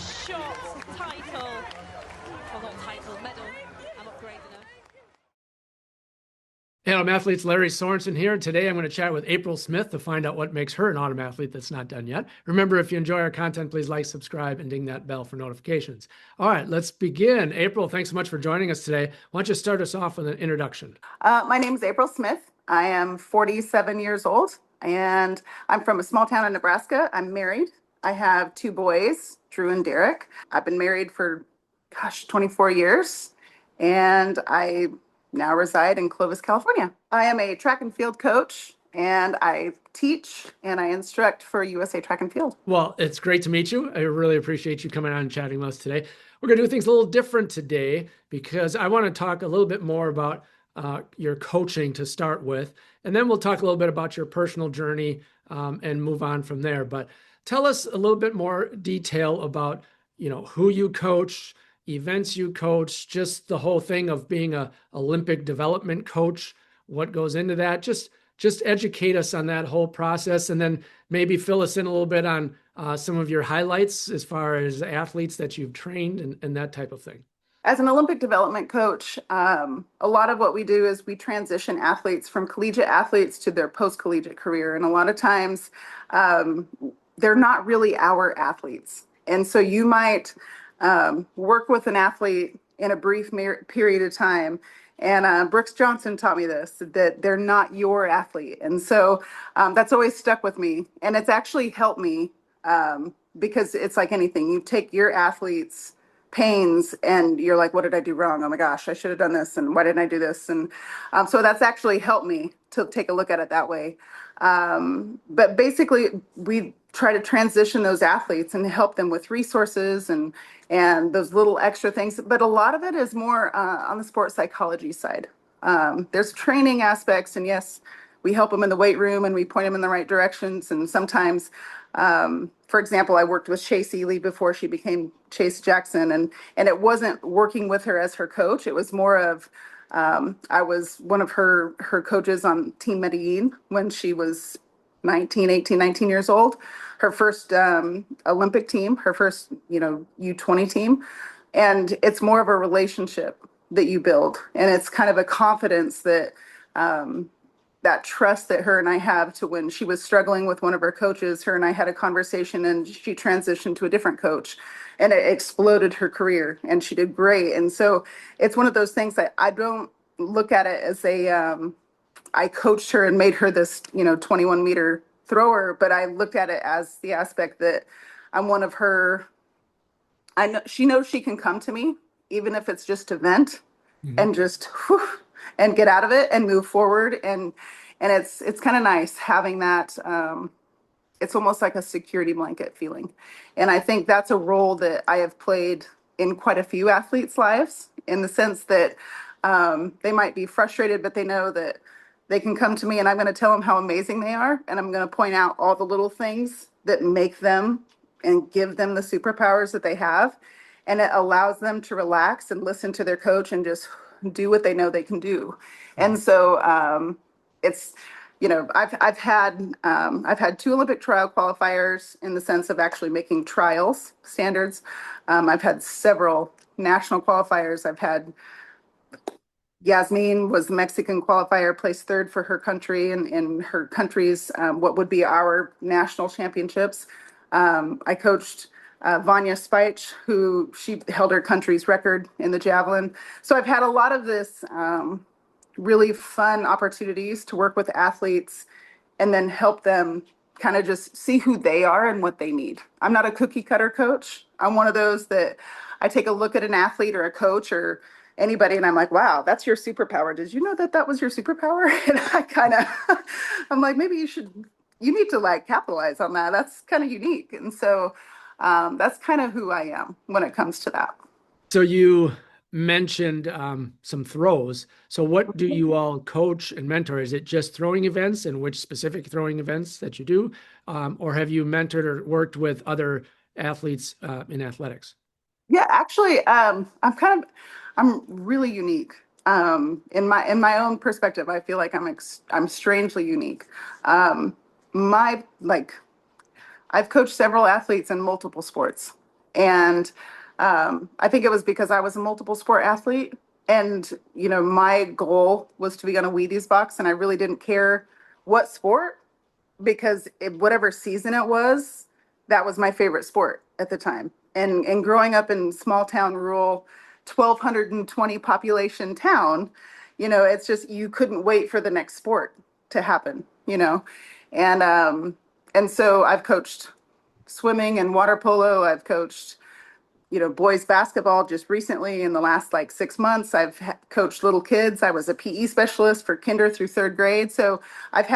shot, title, well not title, medal, I'm upgrading her. Hey, Autumn Athletes, Larry Sorensen here. Today I'm going to chat with April Smith to find out what makes her an Autumn Athlete that's not done yet. Remember, if you enjoy our content, please like, subscribe, and ding that bell for notifications. All right, let's begin. April, thanks so much for joining us today. Why don't you start us off with an introduction? My name is April Smith. I am 47 years old, and I'm from a small town in Nebraska. I'm married. I have two boys, Drew and Derek. I've been married for, 24 years, and I now reside in Clovis, California. I am a track and field coach, and I teach and I instruct for USA Track and Field. Well, it's great to meet you. I really appreciate you coming on and chatting with us today. We're going to do things a little different today because I want to talk a little bit more about your coaching to start with, and then we'll talk a little bit about your personal journey and move on from there. But tell us a little bit more detail about, who you coach, events you coach, just the whole thing of being a Olympic development coach, what goes into that. Just educate us on that whole process, and then maybe fill us in a little bit on some of your highlights as far as athletes that you've trained and that type of thing. As an Olympic development coach, a lot of what we do is we transition athletes from collegiate athletes to their post-collegiate career. And a lot of times they're not really our athletes. And so you might work with an athlete in a brief period of time. And Brooks Johnson taught me this, that they're not your athlete. And so that's always stuck with me. And it's actually helped me because it's like anything. You take your athletes' pains and you're like, what did I do wrong? Oh my gosh, I should have done this. And why didn't I do this? And so that's actually helped me to take a look at it that way. But basically, we try to transition those athletes and help them with resources and those little extra things. But a lot of it is more on the sports psychology side. There's training aspects, and yes, we help them in the weight room and we point them in the right directions. And sometimes, for example, I worked with Chase Ely before she became Chase Jackson, and it wasn't working with her as her coach. It was more of I was one of her coaches on Team Medellin when she was 19 years old. Her first Olympic team, her first, U20 team. And it's more of a relationship that you build. And it's kind of a confidence that that trust that her and I have to when she was struggling with one of her coaches, her and I had a conversation and she transitioned to a different coach and it exploded her career and she did great. And so it's one of those things that I don't look at it as I coached her and made her this, 21-meter thrower, but I looked at it as the aspect that I'm one of her. I know she knows she can come to me, even if it's just to vent and just and get out of it and move forward. And it's kind of nice having that. It's almost like a security blanket feeling. And I think that's a role that I have played in quite a few athletes' lives, in the sense that they might be frustrated, but they know that they can come to me and I'm going to tell them how amazing they are. And I'm going to point out all the little things that make them and give them the superpowers that they have. And it allows them to relax and listen to their coach and just do what they know they can do. And so it's, I've had two Olympic trial qualifiers in the sense of actually making trials standards. I've had several national qualifiers. I've had Yasmin was the Mexican qualifier, placed third for her country in her country's what would be our national championships. I coached Vanya Spych, who she held her country's record in the javelin. So I've had a lot of this really fun opportunities to work with athletes and then help them kind of just see who they are and what they need. I'm not a cookie cutter coach. I'm one of those that I take a look at an athlete or a coach or anybody and I'm like, wow, that's your superpower. Did you know that was your superpower? And I'm like, maybe you need to like capitalize on that. That's kind of unique. And so that's kind of who I am when it comes to that. So you mentioned some throws. So what do you all coach and mentor? Is it just throwing events, and which specific throwing events that you do? Or have you mentored or worked with other athletes in athletics? Yeah, actually, I'm really unique. In my own perspective, I feel like I'm strangely unique. I've coached several athletes in multiple sports. And I think it was because I was a multiple sport athlete. And, my goal was to be on a Wheaties box. And I really didn't care what sport, because whatever season it was, that was my favorite sport at the time. And growing up in small town, rural, 1,220 population town, it's just you couldn't wait for the next sport to happen. And so I've coached swimming and water polo. I've coached boys basketball just recently in the last like 6 months. I've coached little kids. I was a PE specialist for kinder through third grade. So I've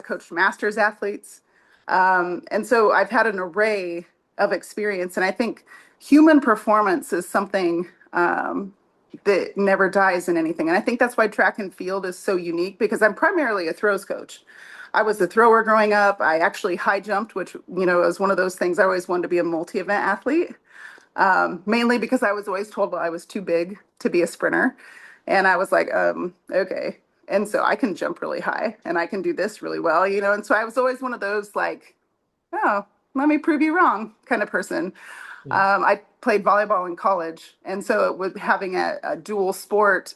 coached masters athletes. And so I've had an array of experience. And I think human performance is something that never dies in anything. And I think that's why track and field is so unique, because I'm primarily a throws coach. I was a thrower growing up. I actually high jumped, which, is one of those things. I always wanted to be a multi-event athlete. Mainly because I was always told, well, I was too big to be a sprinter. And I was like, okay. And so I can jump really high and I can do this really well, and so I was always one of those like, oh, let me prove you wrong kind of person. I played volleyball in college. And so with having a dual sport,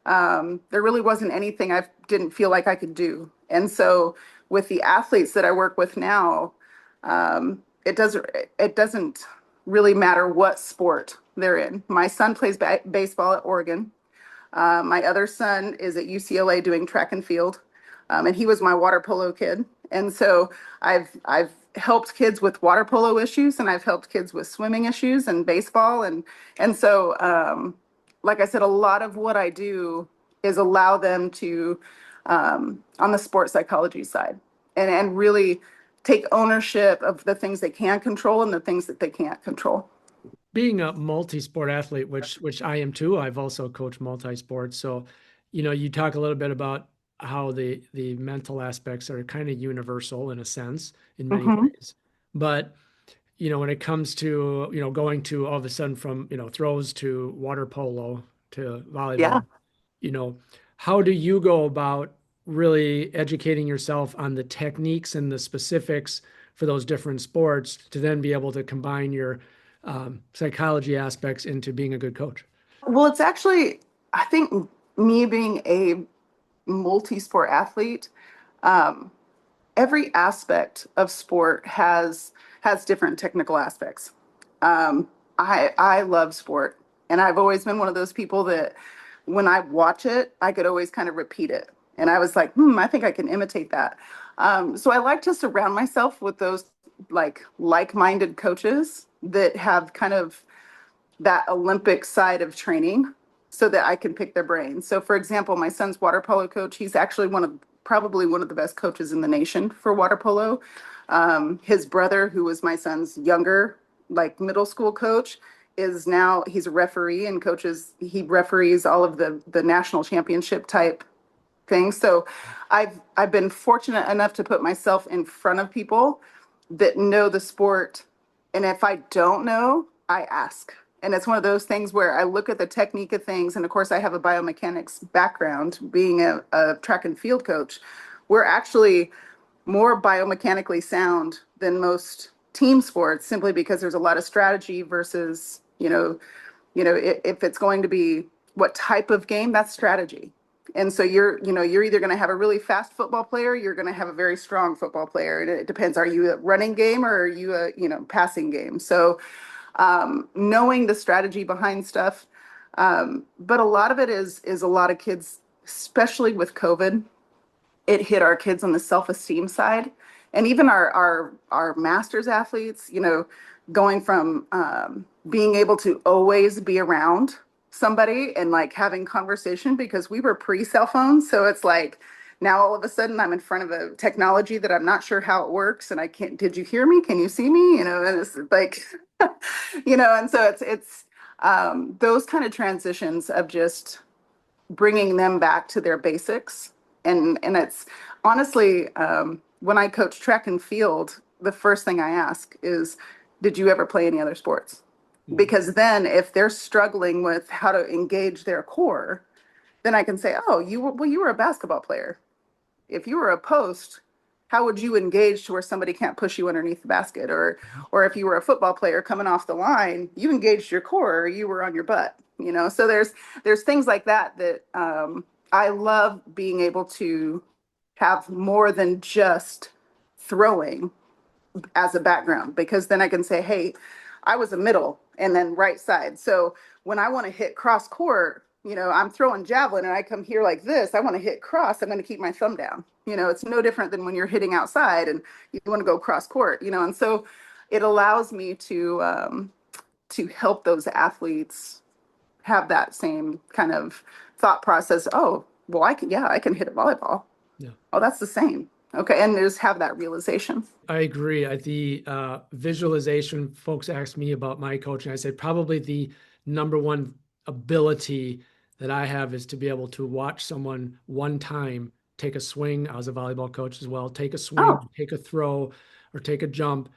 there really wasn't anything I didn't feel like I could do. And so with the athletes that I work with now, it doesn't really matter what sport they're in. My son plays baseball at Oregon. My other son is at UCLA doing track and field, and he was my water polo kid. And so I've helped kids with water polo issues, and I've helped kids with swimming issues and baseball, and so like I said, a lot of what I do is allow them to on the sports psychology side, and really take ownership of the things they can control and the things that they can't control. Being a multi-sport athlete, which I am too, I've also coached multi-sports. So, you talk a little bit about how the mental aspects are kind of universal in a sense in many ways. But, when it comes to, going to all of a sudden from, throws to water polo to volleyball, how do you go about really educating yourself on the techniques and the specifics for those different sports to then be able to combine your psychology aspects into being a good coach? Well, it's actually, I think, me being a multi-sport athlete, every aspect of sport has different technical aspects. I love sport, and I've always been one of those people that when I watch it, I could always kind of repeat it. And I was like, I think I can imitate that. So I like to surround myself with those like-minded coaches that have kind of that Olympic side of training so that I can pick their brains. So for example, my son's water polo coach, he's actually probably one of the best coaches in the nation for water polo. His brother, who was my son's younger, middle school coach, he's a referee and he referees all of the national championship type things. So I've been fortunate enough to put myself in front of people that know the sport. And if I don't know, I ask. And it's one of those things where I look at the technique of things. And of course, I have a biomechanics background being a track and field coach. We're actually more biomechanically sound than most team sports, simply because there's a lot of strategy versus, if it's going to be what type of game, that's strategy. And so you're either going to have a really fast football player, you're going to have a very strong football player. And it depends, are you a running game or are you a, passing game? So knowing the strategy behind stuff. But a lot of it is a lot of kids, especially with COVID, it hit our kids on the self-esteem side. And even our masters athletes, going from being able to always be around somebody and having conversation, because we were pre-cell phones. So it's like now all of a sudden I'm in front of a technology that I'm not sure how it works. And I can't, did you hear me? Can you see me? And it's like, and so it's those kind of transitions of just bringing them back to their basics. And it's honestly, when I coach track and field, the first thing I ask is, did you ever play any other sports? Because then if they're struggling with how to engage their core, then I can say, oh, you were a basketball player. If you were a post, how would you engage to where somebody can't push you underneath the basket? Or if you were a football player coming off the line, you engaged your core, or you were on your butt, you know? So there's things like that I love being able to have more than just throwing as a background, because then I can say, hey, I was a middle and then right side. So when I want to hit cross court, you know, I'm throwing javelin and I come here like this, I want to hit cross, I'm going to keep my thumb down. You know, it's no different than when you're hitting outside and you want to go cross court, you know, and so it allows me to help those athletes have that same kind of thought process. Oh, well, I can hit a volleyball. Yeah. Oh, that's the same. Okay. And just have that realization. I agree. The visualization, folks ask me about my coaching. I say probably the number one ability that I have is to be able to watch someone one time take a swing. I was a volleyball coach as well. Take a swing, take a throw, or take a jump,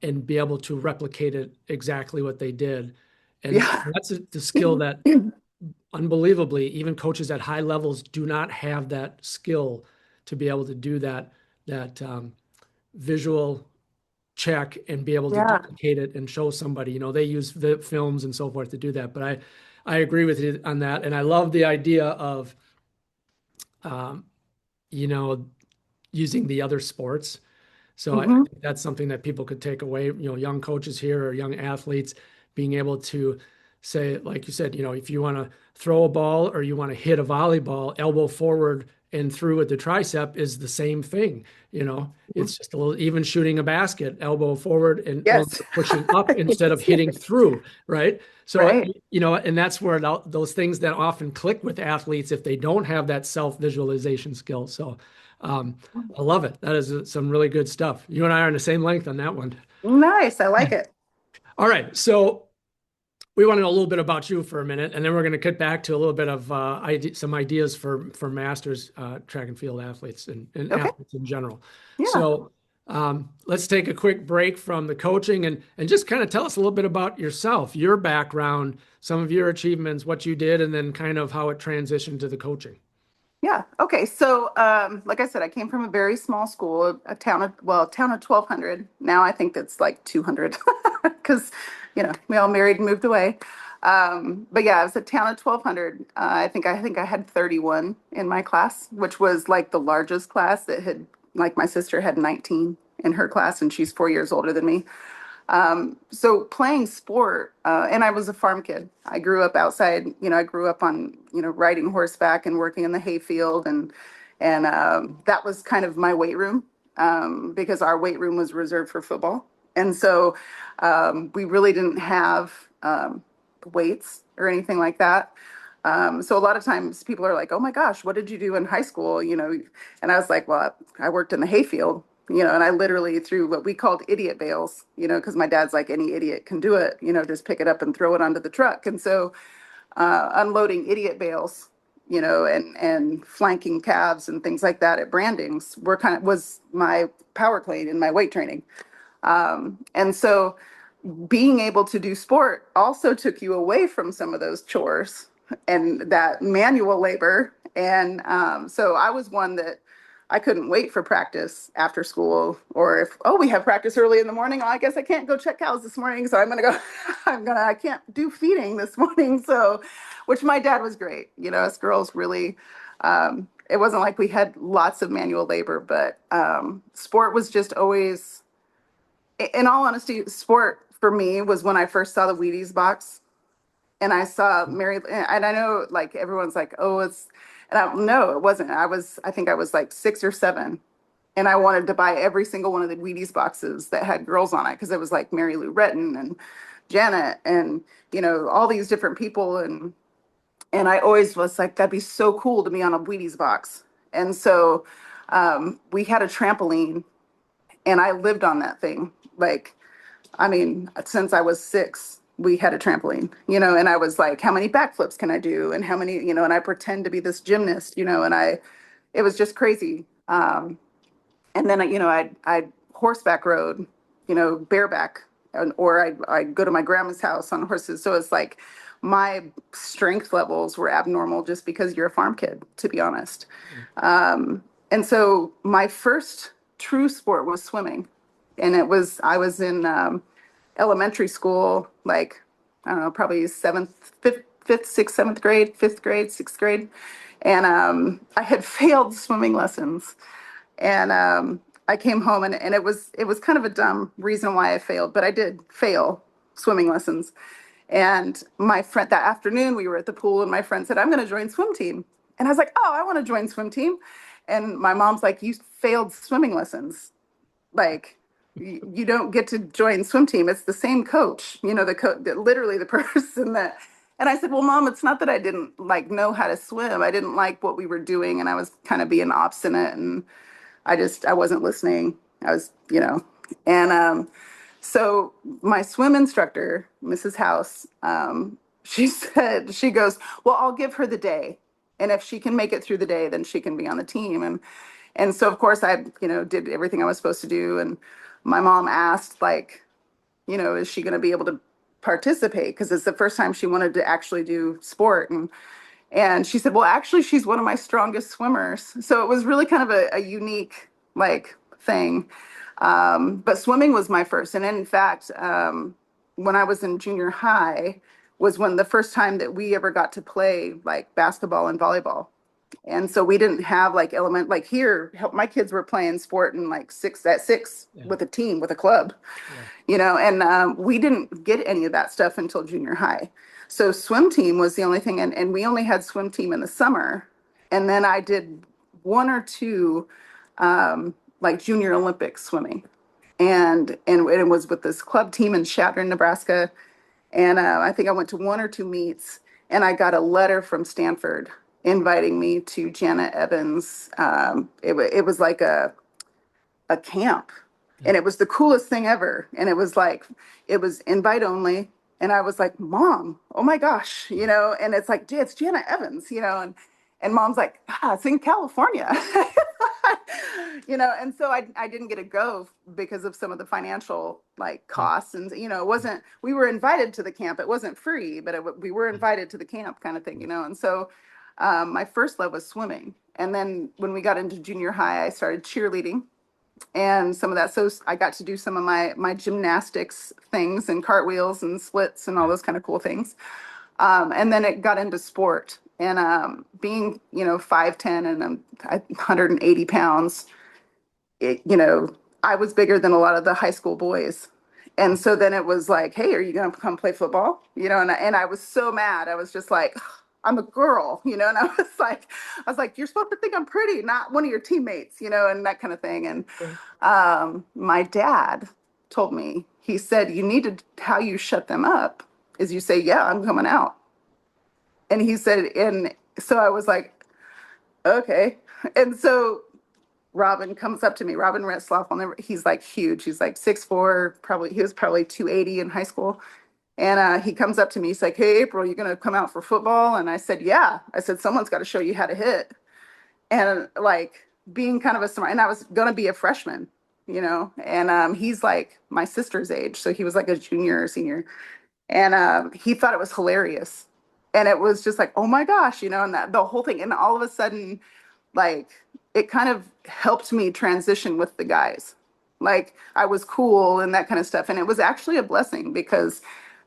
and be able to replicate it exactly what they did. And that's the skill that unbelievably, even coaches at high levels do not have that skill to be able to do that visual check and be able to duplicate it and show somebody. You know, they use the films and so forth to do that. But I agree with you on that. And I love the idea of, you know, using the other sports. So I think that's something that people could take away, you know, young coaches here or young athletes being able to say, like you said, you know, if you want to throw a ball or you want to hit a volleyball, elbow forward and through with the tricep is the same thing. You know, it's just a little, even shooting a basket, elbow forward and pushing up instead of hitting through, right? So, you know, and that's where those things that often click with athletes if they don't have that self-visualization skill. So I love it. That is some really good stuff. You and I are on the same length on that one. Nice. I like it. All right. So we want to know a little bit about you for a minute, and then we're going to get back to a little bit of some ideas for masters track and field athletes and athletes in general. Yeah. So let's take a quick break from the coaching and just kind of tell us a little bit about yourself, your background, some of your achievements, what you did, and then kind of how it transitioned to the coaching. Yeah. Okay. So, like I said, I came from a very small school, a town of 1,200. Now I think that's like 200 because, you know, we all married and moved away. But yeah, it was a town of 1,200. I think I had 31 in my class, which was like the largest class that had, like my sister had 19 in her class, and she's 4 years older than me. So playing sport, and I was a farm kid. I grew up outside, you know, I grew up on, you know, riding horseback and working in the hayfield, and that was kind of my weight room, because our weight room was reserved for football. And so we really didn't have weights or anything like that. So a lot of times people are like, oh my gosh, what did you do in high school? You know, and I was like, well, I worked in the hayfield. You know, and I literally threw what we called idiot bales, you know, because my dad's like, any idiot can do it, you know, just pick it up and throw it onto the truck. And so unloading idiot bales, you know, and flanking calves and things like that at brandings was my power clean in my weight training. And so being able to do sport also took you away from some of those chores and that manual labor. And so I was one that I couldn't wait for practice after school, or if, we have practice early in the morning. I guess I can't go check cows this morning. So I'm going to go, I can't do feeding this morning. So, which my dad was great. You know, us girls really, it wasn't like we had lots of manual labor, but sport was just always, in all honesty, sport for me was when I first saw the Wheaties box. And I saw Mary, and I know like everyone's like, no, it wasn't. I think I was like 6 or 7. And I wanted to buy every single one of the Wheaties boxes that had girls on it, because it was like Mary Lou Retton and Janet and, you know, all these different people. And I always was like, that'd be so cool to be on a Wheaties box. And so we had a trampoline, and I lived on that thing. Like, I mean, since I was 6. We had a trampoline, you know, and I was like, how many backflips can I do? And how many, you know, and I pretend to be this gymnast, you know, and it was just crazy. And then, you know, I'd horseback rode, you know, bareback, or I'd go to my grandma's house on horses. So it's like my strength levels were abnormal just because you're a farm kid, to be honest. And so my first true sport was swimming. And I was in elementary school, like, I don't know, probably fifth, sixth, seventh grade, fifth grade, sixth grade. And I had failed swimming lessons. And I came home and it was kind of a dumb reason why I failed, but I did fail swimming lessons. And my friend, that afternoon, we were at the pool and my friend said, I'm going to join swim team. And I was like, oh, I want to join swim team. And my mom's like, you failed swimming lessons. Like, you don't get to join swim team. It's the same coach, literally the person that, and I said, well, Mom, it's not that I didn't like know how to swim. I didn't like what we were doing. And I was kind of being obstinate and I wasn't listening. I was, and so my swim instructor, Mrs. House, she goes, well, I'll give her the day. And if she can make it through the day, then she can be on the team. And so, of course, I, did everything I was supposed to do. And my mom asked, like, is she going to be able to participate? Because it's the first time she wanted to actually do sport. And she said, well, actually, she's one of my strongest swimmers. So it was really kind of a unique, like, thing. But swimming was my first. And in fact, when I was in junior high was when the first time that we ever got to play, like, basketball and volleyball. And so we didn't have like here, my kids were playing sport in like six Yeah. with a team, with a club, and we didn't get any of that stuff until junior high. So swim team was the only thing. And we only had swim team in the summer. And then I did one or two, like junior Olympics swimming. And it was with this club team in Chadron, Nebraska. And I think I went to one or two meets and I got a letter from Stanford inviting me to Janet Evans. It was like a camp and it was the coolest thing ever. And it was invite only. And I was like, Mom, oh my gosh, and it's like, it's Janet Evans, and Mom's like, it's in California. And so I didn't get to go because of some of the financial like costs and, it wasn't, we were invited to the camp. It wasn't free, but we were invited to the camp kind of thing, And so my first love was swimming. And then when we got into junior high, I started cheerleading and some of that. So I got to do some of my gymnastics things and cartwheels and splits and all those kind of cool things. And then it got into sport and being, 5'10" and I'm 180 pounds, I was bigger than a lot of the high school boys. And so then it was like, hey, are you going to come play football? And I was so mad. I was just like, I'm a girl, and I was like, you're supposed to think I'm pretty, not one of your teammates, and that kind of thing. And my dad told me, he said, how you shut them up is you say, yeah, I'm coming out. And he said, and so I was like, okay. And so Robin comes up to me, Robin Retzloff, he's like huge. He's like 6'4", he was probably 280 in high school. And he comes up to me, he's like, hey, April, you going to come out for football? And I said, yeah. I said, someone's got to show you how to hit. And like being kind of and I was going to be a freshman, and he's like my sister's age. So he was like a junior or senior. And he thought it was hilarious. And it was just like, oh my gosh, and the whole thing. And all of a sudden, like, it kind of helped me transition with the guys. Like I was cool and that kind of stuff. And it was actually a blessing because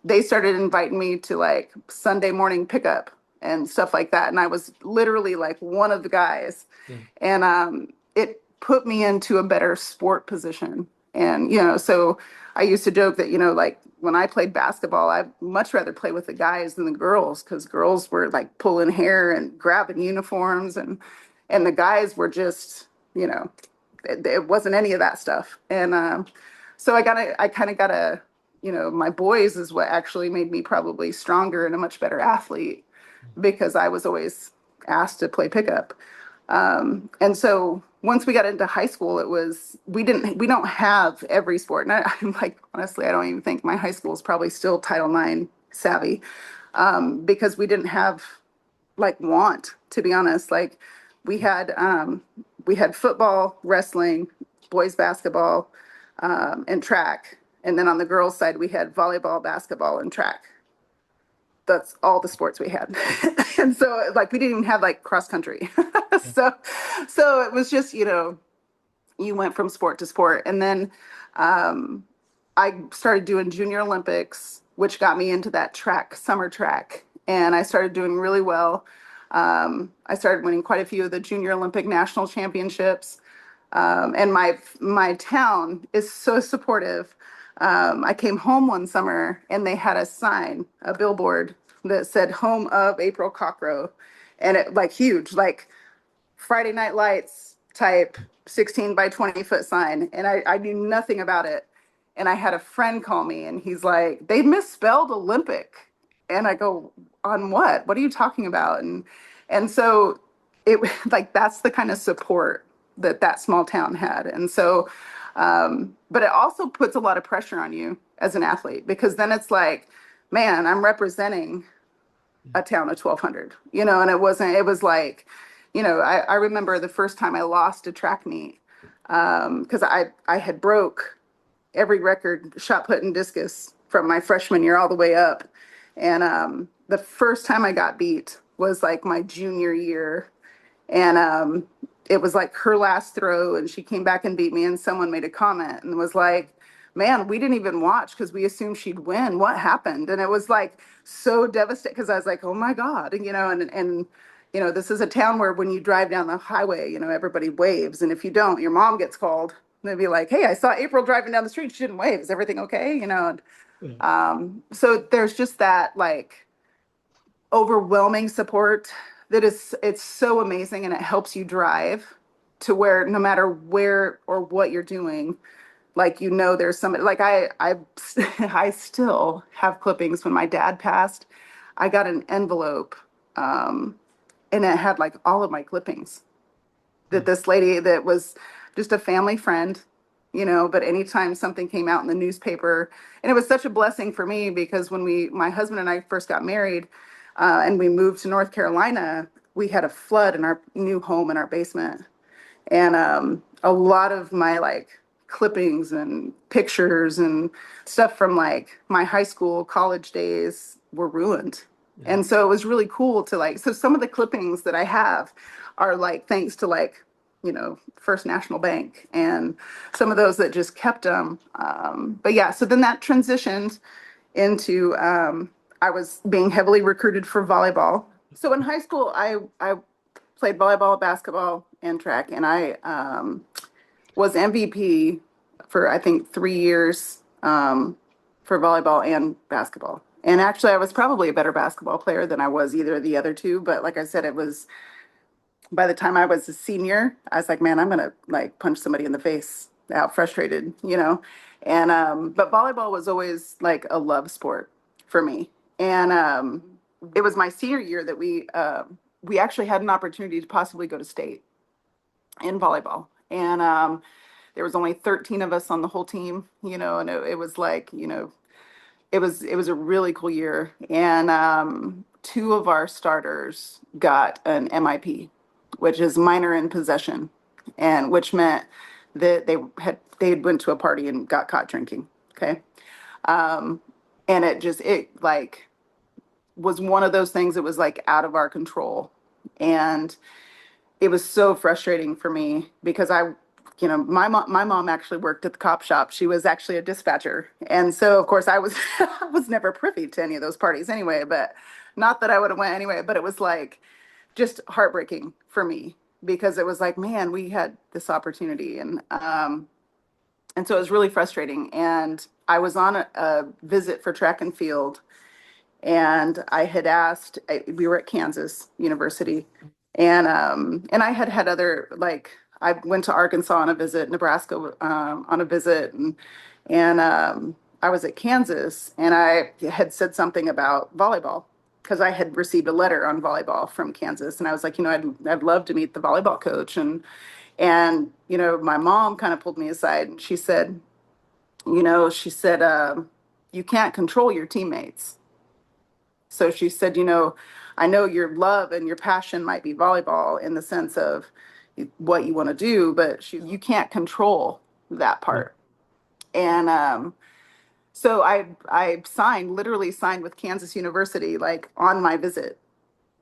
they started inviting me to like Sunday morning pickup and stuff like that. And I was literally like one of the guys. Yeah. And it put me into a better sport position. And, so I used to joke that, like when I played basketball, I'd much rather play with the guys than the girls because girls were like pulling hair and grabbing uniforms and the guys were just, it wasn't any of that stuff. And so I kind of got a, my boys is what actually made me probably stronger and a much better athlete because I was always asked to play pickup. And so once we got into high school, we don't have every sport. And I'm like, honestly, I don't even think my high school is probably still Title IX savvy because we didn't have like to be honest, like we had football, wrestling, boys basketball, and track. And then on the girls' side, we had volleyball, basketball, and track. That's all the sports we had. And so like we didn't even have like cross country. So it was just, you went from sport to sport. And then I started doing Junior Olympics, which got me into that track, summer track. And I started doing really well. I started winning quite a few of the Junior Olympic national championships. And my town is so supportive. I came home one summer and they had a sign, a billboard that said "Home of April Cockrow," and it like huge, like Friday Night Lights type 16 by 20-foot sign. And I knew nothing about it. And I had a friend call me and he's like, "They misspelled Olympic." And I go, "On what? What are you talking about?" And so it like that's the kind of support that that small town had. And so, but it also puts a lot of pressure on you as an athlete, because then it's like, man, I'm representing a town of 1,200, and it was like, I remember the first time I lost a track meet, because I had broke every record, shot put and discus, from my freshman year all the way up. And the first time I got beat was like my junior year. And it was like her last throw, and she came back and beat me. And someone made a comment and was like, "Man, we didn't even watch because we assumed she'd win. What happened?" And it was like so devastating, because I was like, "Oh my God." And this is a town where when you drive down the highway, everybody waves. And if you don't, your mom gets called. They'd be like, "Hey, I saw April driving down the street. She didn't wave. Is everything okay?" So there's just that like overwhelming support it's so amazing, and it helps you drive to where no matter where or what you're doing, like, there's somebody. Like I still have clippings. When my dad passed, I got an envelope, and it had like all of my clippings that this lady that was just a family friend, but anytime something came out in the newspaper. And it was such a blessing for me, because when my husband and I first got married, and we moved to North Carolina, we had a flood in our new home in our basement. And a lot of my like clippings and pictures and stuff from like my high school, college days were ruined. Yeah. And so it was really cool to like, so some of the clippings that I have are like thanks to like, First National Bank, and some of those that just kept them. But yeah, so then that transitioned into I was being heavily recruited for volleyball. So in high school, I played volleyball, basketball, and track, and I was MVP for I think 3 years, for volleyball and basketball. And actually, I was probably a better basketball player than I was either of the other two. But like I said, it was by the time I was a senior, I was like, man, I'm gonna like punch somebody in the face, out frustrated. And but volleyball was always like a love sport for me. And it was my senior year that we actually had an opportunity to possibly go to state in volleyball. And there was only 13 of us on the whole team, and it was like, it was a really cool year. And two of our starters got an MIP, which is minor in possession, and which meant that they went to a party and got caught drinking. Okay. And it like was one of those things that was like out of our control. And it was so frustrating for me, because my mom actually worked at the cop shop. She was actually a dispatcher. And so of course I was, I was never privy to any of those parties anyway, but not that I would have went anyway, but it was like just heartbreaking for me, because it was like, man, we had this opportunity. And so it was really frustrating. And I was on a visit for track and field, and I had asked, we were at Kansas University, and I had other, like, I went to Arkansas on a visit, Nebraska on a visit, and I was at Kansas, and I had said something about volleyball, because I had received a letter on volleyball from Kansas, and I was like, I'd love to meet the volleyball coach. And my mom kind of pulled me aside, and she said, you can't control your teammates. So she said, I know your love and your passion might be volleyball in the sense of what you want to do, but you can't control that part. And so I literally signed with Kansas University, like on my visit.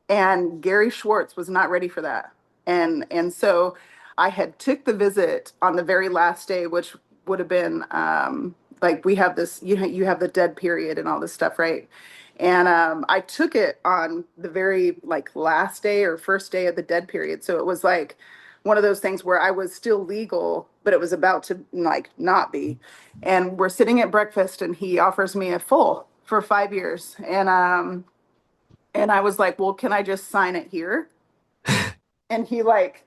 And Gary Schwartz was not ready for that. And so I had took the visit on the very last day, which would have been like we have this, you have the dead period and all this stuff, right? And I took it on the very like last day or first day of the dead period. So it was like one of those things where I was still legal, but it was about to like not be. And we're sitting at breakfast and he offers me a full for 5 years. And I was like, well, can I just sign it here? And he like,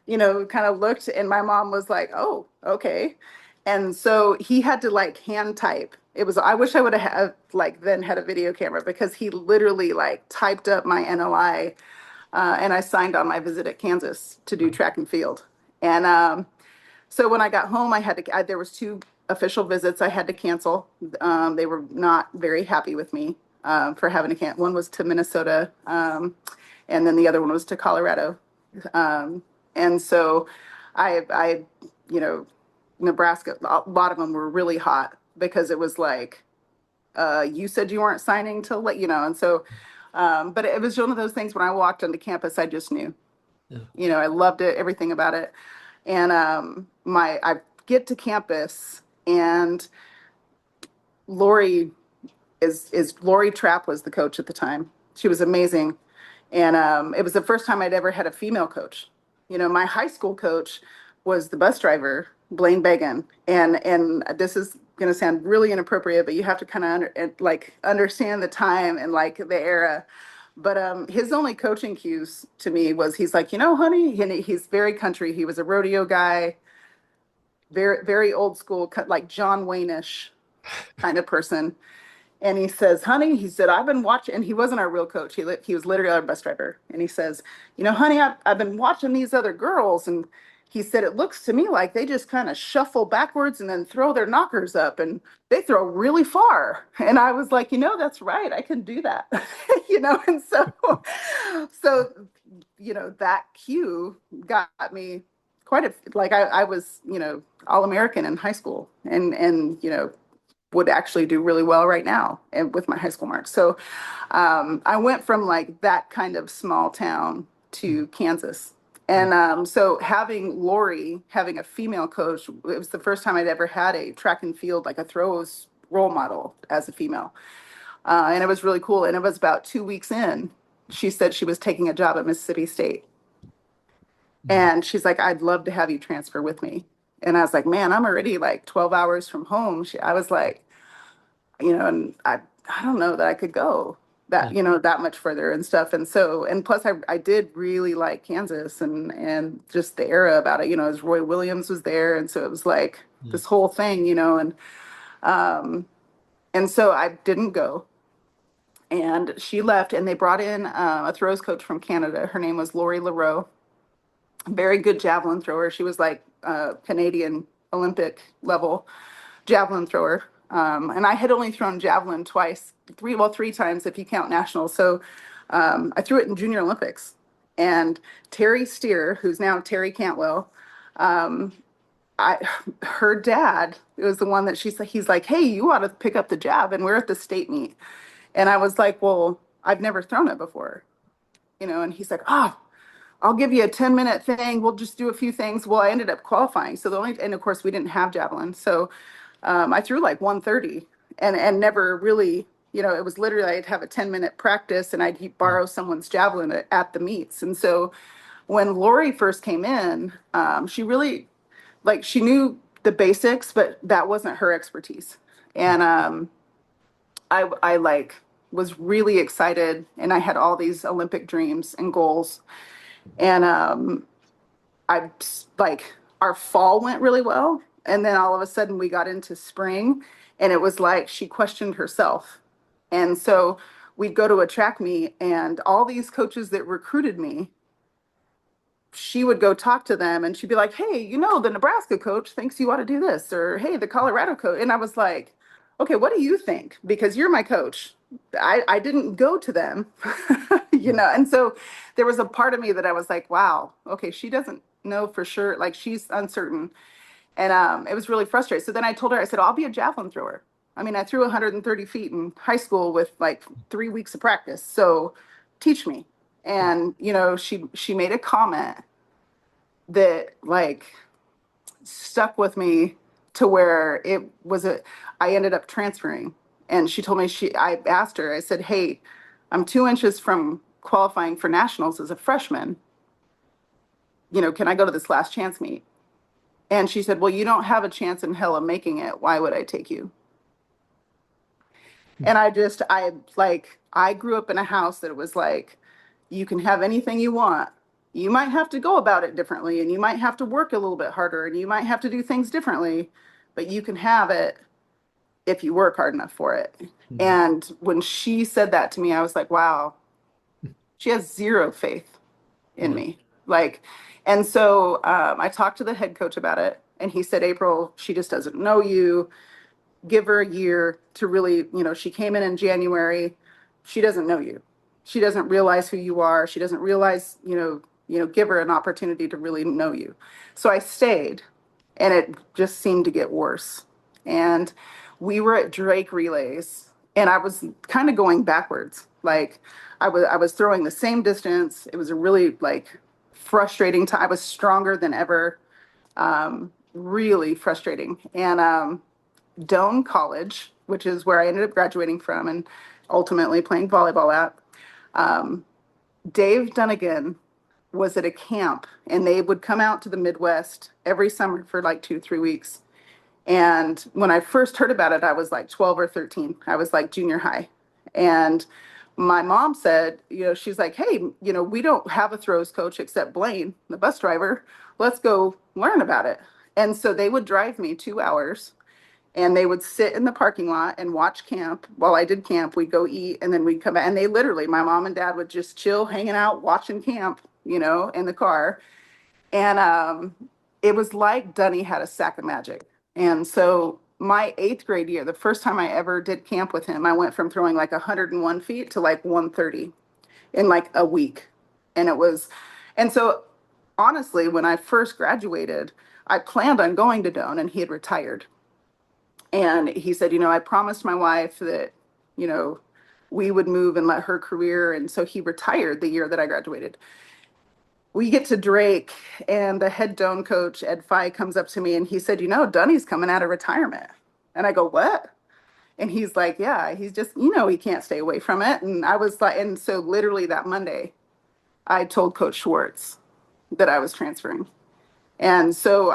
kind of looked and my mom was like, oh, okay. And so he had to like hand type. It was, I wish I would have had like then had a video camera because he literally like typed up my NOI and I signed on my visit at Kansas to do track and field. And so when I got home, there was two official visits I had to cancel. They were not very happy with me for having to cancel. One was to Minnesota, and then the other one was to Colorado. And so you know, Nebraska, a lot of them were really hot because it was like, you said you weren't signing till let and so, but it was one of those things when I walked onto campus, I just knew, I loved it, everything about it. And I get to campus and Lori Lori Trapp was the coach at the time. She was amazing. And it was the first time I'd ever had a female coach. My high school coach was the bus driver, Blaine Began. And this is going to sound really inappropriate, but you have to kind of understand the time and like the era. But his only coaching cues to me was he's like, honey, and he's very country. He was a rodeo guy, very, very old school, like John Wayne-ish kind of person. And he says, honey, he said, I've been watching, and he wasn't our real coach. He was literally our bus driver. And he says, honey, I've been watching these other girls. And he said, it looks to me like they just kind of shuffle backwards and then throw their knockers up and they throw really far. And I was like, that's right. I can do that. And so, that cue got me I was, All-American in high school and, would actually do really well right now and with my high school marks. So I went from like that kind of small town to Kansas. And so having a female coach, it was the first time I'd ever had a track and field, like a throws role model as a female. And it was really cool. And it was about 2 weeks in, she said she was taking a job at Mississippi State. And she's like, I'd love to have you transfer with me. And I was like, man, I'm already like 12 hours from home. I was like, and I don't know that I could go that, that much further and stuff. And so, and plus I did really like Kansas and just the era about it, as Roy Williams was there. And so it was like this whole thing, and so I didn't go. And she left and they brought in a throws coach from Canada. Her name was Lori Leroux. Very good javelin thrower. She was like Canadian Olympic level javelin thrower. And I had only thrown javelin three times if you count nationals. So I threw it in Junior Olympics. And Terry Steer, who's now Terry Cantwell, her dad was the one that he's like, hey, you ought to pick up the jab. And we're at the state meet. And I was like, well, I've never thrown it before, and he's like, oh, I'll give you a 10-minute thing. We'll just do a few things. Well, I ended up qualifying. And of course we didn't have javelin. So I threw like 130 and never really, it was literally, I'd have a 10-minute practice and I'd borrow someone's javelin at the meets. And so when Lori first came in, she really, she knew the basics, but that wasn't her expertise. And I was really excited and I had all these Olympic dreams and goals. And our fall went really well. And then all of a sudden we got into spring and it was like she questioned herself. And so we'd go to a track meet and all these coaches that recruited me, she would go talk to them and she'd be like, hey, the Nebraska coach thinks you ought to do this, or hey, the Colorado coach. And I was like, okay, what do you think? Because you're my coach. I didn't go to them, and so there was a part of me that I was like, wow, okay, she doesn't know for sure. Like she's uncertain. And it was really frustrating. So then I told her, I said, I'll be a javelin thrower. I mean, I threw 130 feet in high school with like 3 weeks of practice. So teach me. And, she made a comment that like stuck with me to where I ended up transferring. And she told me, I asked her, I said, hey, I'm 2 inches from qualifying for nationals as a freshman. Can I go to this last chance meet? And she said, well, you don't have a chance in hell of making it. Why would I take you? And I grew up in a house that was like, you can have anything you want. You might have to go about it differently, and you might have to work a little bit harder, and you might have to do things differently, but you can have it if you work hard enough for it. And when she said that to me, I was like, wow, she has zero faith in me. And so I talked to the head coach about it, and he said, April, she just doesn't know you. Give her a year to really, she came in January. She doesn't know you. She doesn't realize who you are. She doesn't realize, give her an opportunity to really know you. So I stayed, and it just seemed to get worse. And we were at Drake relays, and I was kind of going backwards. Like I was throwing the same distance. It was a really frustrating time. I was stronger than ever. Really frustrating. And Doane College, which is where I ended up graduating from and ultimately playing volleyball at, Dave Dunnigan was at a camp, and they would come out to the Midwest every summer for 2-3 weeks. And when I first heard about it, I was 12 or 13. I was junior high. And my mom said, she's like, hey, we don't have a throws coach except Blaine, the bus driver. Let's go learn about it. And so they would drive me 2 hours, and they would sit in the parking lot and watch camp. While I did camp, we'd go eat, and then we'd come back. And they literally, my mom and dad would just chill, hanging out, watching camp, in the car. And it was like Dunny had a sack of magic. And so my 8th grade year, the first time I ever did camp with him, I went from throwing 101 feet to 130 in a week. And so honestly, when I first graduated, I planned on going to Doane, and he had retired. And he said, I promised my wife that, we would move and let her career. And so he retired the year that I graduated. We get to Drake, and the head Doane coach, Ed Fye, comes up to me, and he said, Dunny's coming out of retirement. And I go, what? And he's like, yeah, he's just, he can't stay away from it. And I was like, and so literally that Monday, I told Coach Schwartz that I was transferring. And so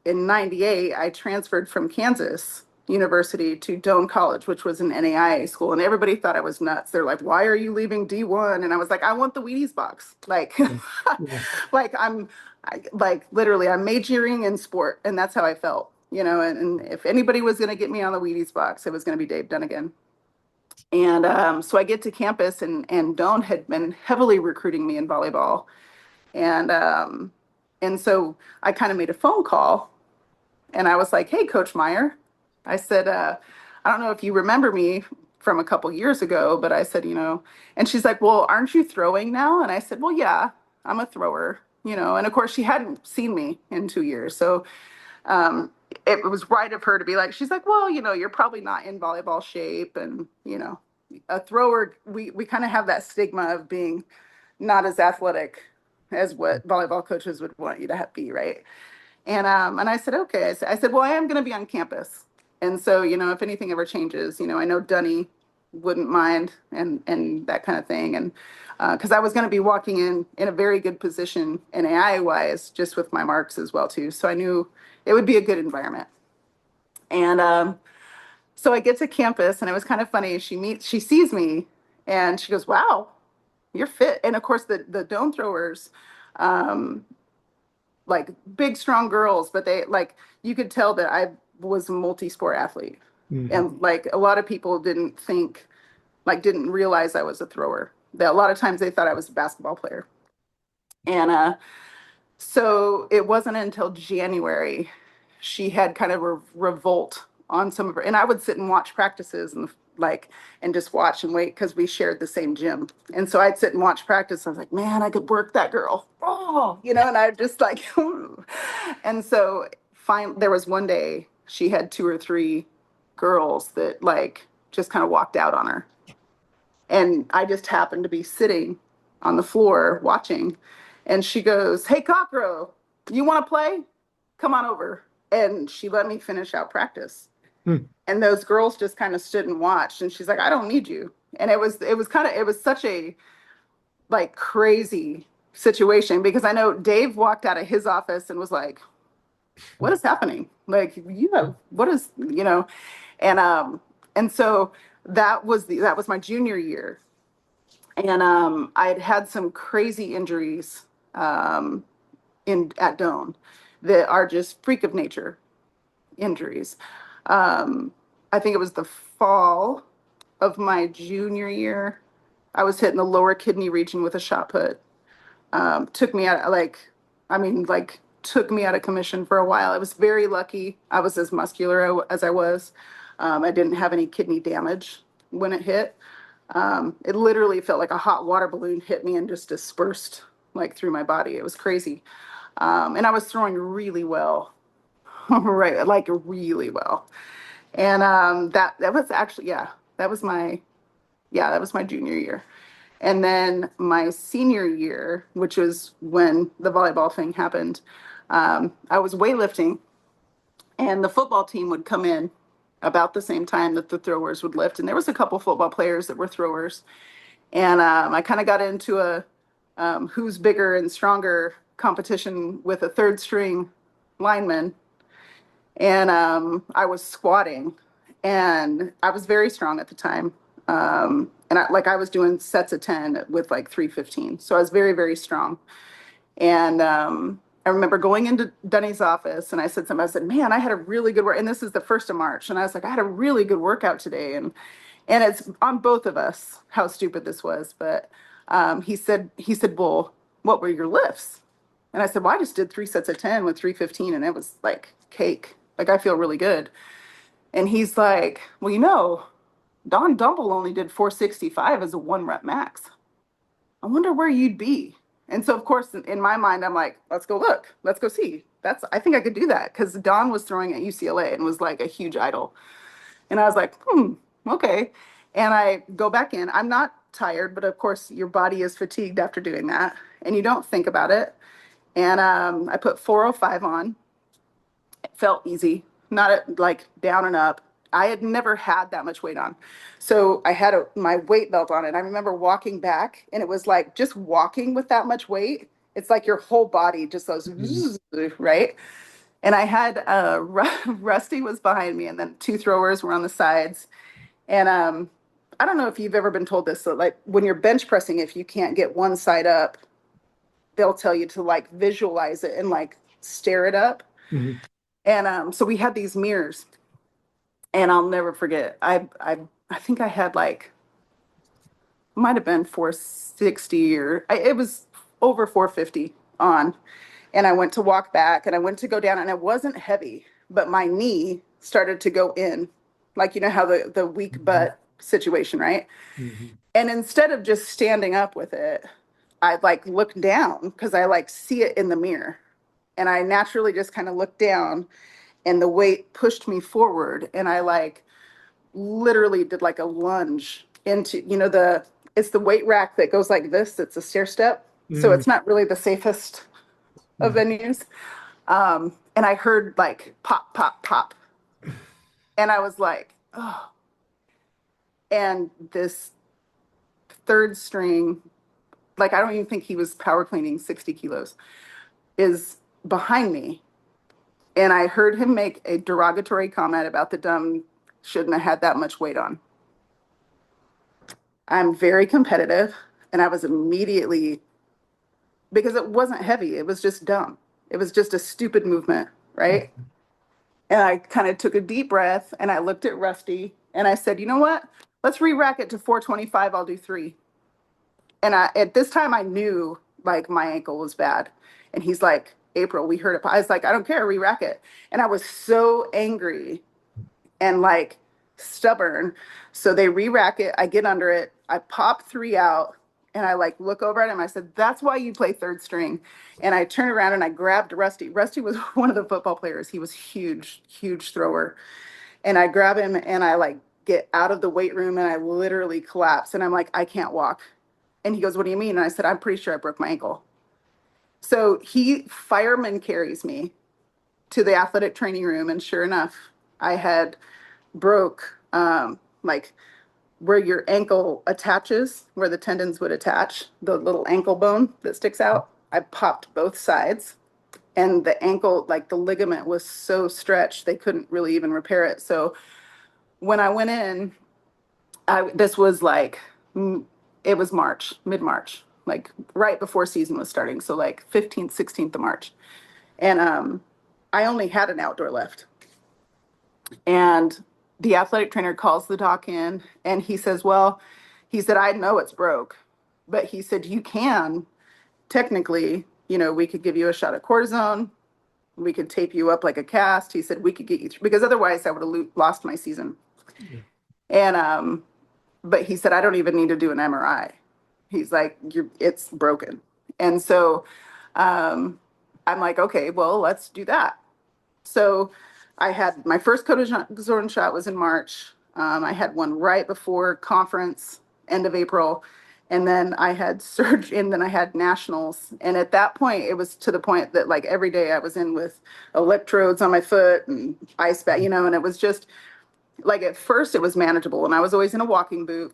in 98, I transferred from Kansas University to Doane College, which was an NAIA school. And everybody thought I was nuts. They're like, why are you leaving D1? And I was like, I want the Wheaties box. Literally, I'm majoring in sport. And that's how I felt, and if anybody was going to get me on the Wheaties box, it was going to be Dave Dunnigan. And so I get to campus, and Doane had been heavily recruiting me in volleyball. And so I kind of made a phone call, and I was like, hey, Coach Meyer. I said, I don't know if you remember me from a couple years ago, but I said, and she's like, well, aren't you throwing now? And I said, well, yeah, I'm a thrower, and of course she hadn't seen me in 2 years. So it was right of her to be like, she's like, well, you're probably not in volleyball shape. And, a thrower, we kind of have that stigma of being not as athletic as what volleyball coaches would want you to be, right? And I said, okay. I said, well, I am going to be on campus. And so, if anything ever changes, I know Dunny wouldn't mind and that kind of thing. And because I was going to be walking in a very good position NAIA-wise, just with my marks as well, too. So I knew it would be a good environment. And so I get to campus, and it was kind of funny. She sees me, and she goes, wow, you're fit. And of course, the Doane throwers, big, strong girls, but they you could tell that I was a multi-sport athlete. Mm-hmm. And a lot of people didn't realize I was a thrower. That a lot of times they thought I was a basketball player. And so it wasn't until January she had kind of a revolt on some of her, and I would sit and watch practices and just watch and wait, because we shared the same gym. And so I'd sit and watch practice. I was like, man, I could work that girl. Oh, and I just and so there was one day she had 2 or 3 girls that just kind of walked out on her. And I just happened to be sitting on the floor watching, and she goes, hey, Kockrow, you want to play? Come on over. And she let me finish out practice. Hmm. And those girls just kind of stood and watched. And she's like, I don't need you. And it was such a like crazy situation, because I know Dave walked out of his office and was like, what is happening? Like, what is, and so that was my junior year. And I had some crazy injuries in at Doane that are just freak of nature injuries. I think it was the fall of my junior year. I was hit in the lower kidney region with a shot put. Took me out, took me out of commission for a while. I was very lucky. I was as muscular as I was. I didn't have any kidney damage when it hit. It literally felt like a hot water balloon hit me and just dispersed like through my body. It was crazy. And I was throwing really well, right? Like really well. And that was actually, that was my junior year. And then my senior year, which was when the volleyball thing happened, I was weightlifting, and the football team would come in about the same time that the throwers would lift. And there was a couple football players that were throwers. And I kind of got into a who's bigger and stronger competition with a third string lineman. And I was squatting, and I was very strong at the time. And I was doing sets of 10 with like 315. So I was very, very strong. And I remember going into Dunny's office, and I said something. I said, man, I had a really good work. And this is the 1st of March. And I was like, I had a really good workout today. And it's on both of us how stupid this was. But he said, well, what were your lifts? And I said, well, I just did 3 sets of 10 with 315, and it was like cake. Like, I feel really good. And he's like, well, Don Dumble only did 465 as a 1 rep max. I wonder where you'd be. And so, of course, in my mind, I'm like, let's go look. Let's go see. I think I could do that, because Don was throwing at UCLA and was like a huge idol. And I was like, okay. And I go back in. I'm not tired, but of course, your body is fatigued after doing that, and you don't think about it. And I put 405 on. It felt easy, not like down and up. I had never had that much weight on. So I had my weight belt on, and I remember walking back, and it was like just walking with that much weight. It's like your whole body just goes, right? And I had Rusty was behind me, and then 2 throwers were on the sides. And I don't know if you've ever been told this. So like when you're bench pressing, if you can't get one side up, they'll tell you to like visualize it and like stare it up. Mhm. And so we had these mirrors, and I'll never forget. I think I had like, might have been 460, or it was over 450 on. And I went to walk back, and I went to go down, and it wasn't heavy, but my knee started to go in, like, how the weak butt situation, right? Mhm. And instead of just standing up with it, I like looked down, because I like see it in the mirror. And I naturally just kind of looked down, and the weight pushed me forward. And I like literally did like a lunge into, it's the weight rack that goes like this. It's a stair step. So Mhm. it's not really the safest of venues. And I heard like pop, pop, pop. And I was like, oh. And this third string, like, I don't even think he was power cleaning 60 kilos, is behind me. And I heard him make a derogatory comment about the dumb shouldn't have had that much weight on. I'm very competitive, and I was immediately, because it wasn't heavy, it was just dumb. It was just a stupid movement, right? And I kind of took a deep breath, and I looked at Rusty, and I said, you know what? Let's re-rack it to 425. I'll do 3. And at this time, I knew like my ankle was bad. And he's like, April, we heard it. I was like, I don't care, re-rack it. And I was so angry and like stubborn. So they re-rack it. I get under it. I pop 3 out, and I like look over at him. I said, that's why you play third string. And I turned around, and I grabbed Rusty. Rusty was one of the football players. He was huge, huge thrower. And I grab him, and I like get out of the weight room, and I literally collapse. And I'm like, I can't walk. And he goes, what do you mean? And I said, I'm pretty sure I broke my ankle. So he fireman carries me to the athletic training room, and sure enough, I had broke like where your ankle attaches, where the tendons would attach, the little ankle bone that sticks out. I popped both sides, and the ankle, like the ligament was so stretched, they couldn't really even repair it. So when I went in, this was like, it was March, mid-March, like right before season was starting. So like 15th, 16th of March. And I only had an outdoor left. And the athletic trainer calls the doc in and he says, well, he said, I know it's broke, but he said, you can technically, we could give you a shot of cortisone. We could tape you up like a cast. He said, we could get you through, because otherwise I would have lost my season. Yeah. And, but he said, I don't even need to do an MRI. He's like, it's broken. And so I'm like, okay, well, let's do that. So I had my first cortisone shot was in March. I had one right before conference, end of April. And then I had surgery, and then I had nationals. And at that point, it was to the point that like every day I was in with electrodes on my foot and ice bath, and it was just like, at first it was manageable. And I was always in a walking boot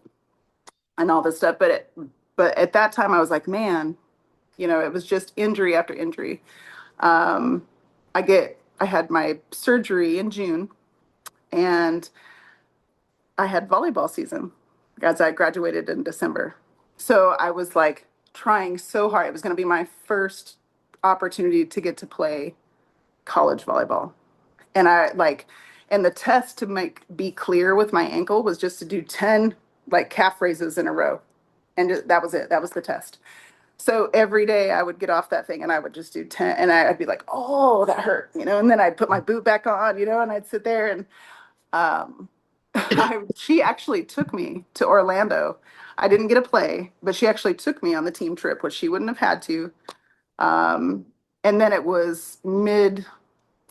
and all this stuff. But at that time I was like, man, it was just injury after injury. I had my surgery in June, and I had volleyball season as I graduated in December. So I was like trying so hard. It was going to be my first opportunity to get to play college volleyball. And and the test to be clear with my ankle was just to do 10 like calf raises in a row. And that was it. That was the test. So every day I would get off that thing and I would just do 10, and I'd be like, oh, that hurt, and then I'd put my boot back on, and I'd sit there, and she actually took me to Orlando. I didn't get to play, but she actually took me on the team trip, which she wouldn't have had to. And then it was mid